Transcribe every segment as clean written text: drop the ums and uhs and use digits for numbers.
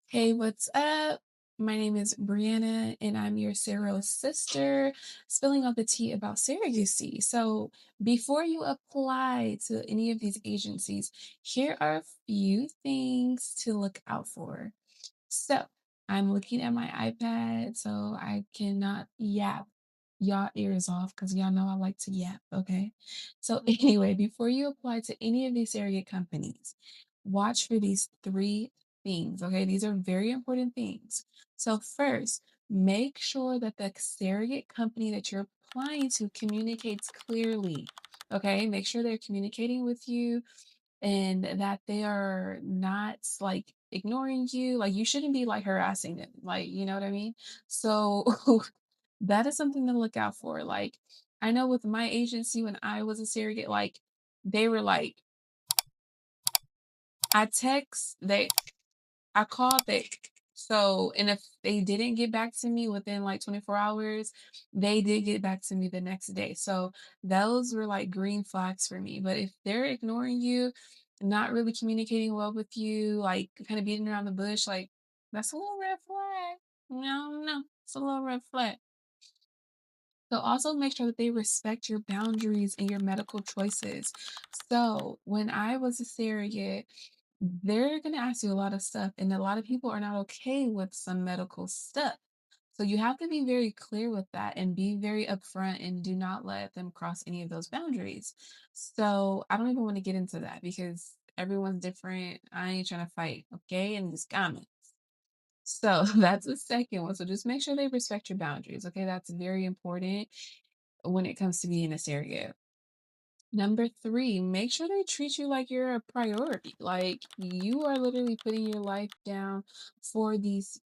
Hey, what's up? My name is Brianna, and I'm your Sarah's sister, spilling out the tea about surrogacy. So, before you apply to any of these agencies, here are a few things to look out for. So, I'm looking at my iPad, so I cannot yap y'all ears off because y'all know I like to yap, okay? So, anyway, before you apply to any of these surrogate companies, watch for these three things, okay? These are very important things. So, first, make sure that the surrogate company that you're applying to communicates clearly, okay? Make sure they're communicating with you and that they are not like ignoring you. Like you shouldn't be like harassing them. Like, you know what I mean? So that is something to look out for. Like, I know with my agency when I was a surrogate, like they were like, I text, I called and if they didn't get back to me within like 24 hours, they did get back to me the next day. So those were like green flags for me. But if they're ignoring you, not really communicating well with you, like kind of beating around the bush, like that's a little red flag. No, no, it's a little red flag. So also make sure that they respect your boundaries and your medical choices. So when I was a surrogate, they're going to ask you a lot of stuff, and a lot of people are not okay with some medical stuff. So you have to be very clear with that and be very upfront and do not let them cross any of those boundaries. So I don't even want to get into that because everyone's different. I ain't trying to fight, okay? In this comment. So that's the second one. So just make sure they respect your boundaries, okay? That's very important when it comes to being a surrogate. Number 3, make sure they treat you like you're a priority. Like you are literally putting your life down for these,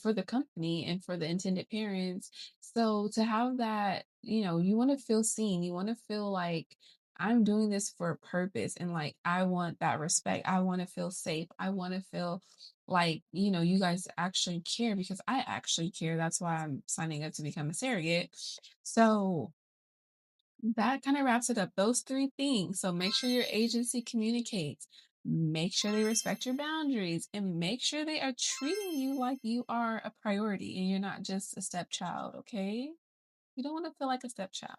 for the company and for the intended parents. So to have that, you want to feel seen. You want to feel like I'm doing this for a purpose and like I want that respect. I want to feel safe. I want to feel like, you guys actually care because I actually care. That's why I'm signing up to become a surrogate. So that kind of wraps it up. Those 3 things. So make sure your agency communicates, make sure they respect your boundaries, and make sure they are treating you like you are a priority and you're not just a stepchild, okay? You don't want to feel like a stepchild.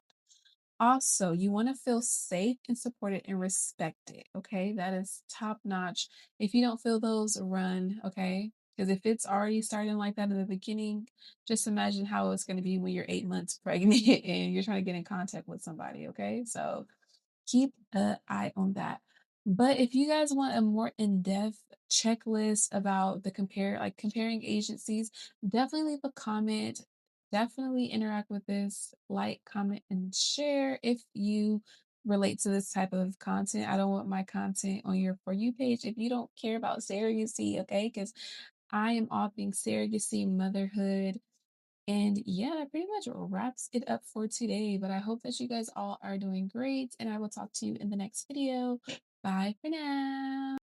Also, you want to feel safe and supported and respected. Okay. That is top notch. If you don't feel those, run. Okay. Because if it's already starting like that in the beginning, just imagine how it's going to be when you're 8 months pregnant and you're trying to get in contact with somebody. Okay. So keep an eye on that. But if you guys want a more in-depth checklist about comparing agencies, definitely leave a comment. Definitely interact with this, like, comment, and share if you relate to this type of content. I don't want my content on your For You page if you don't care about surrogacy, okay? Because I am all things surrogacy, motherhood, and yeah, that pretty much wraps it up for today. But I hope that you guys all are doing great, and I will talk to you in the next video. Bye for now.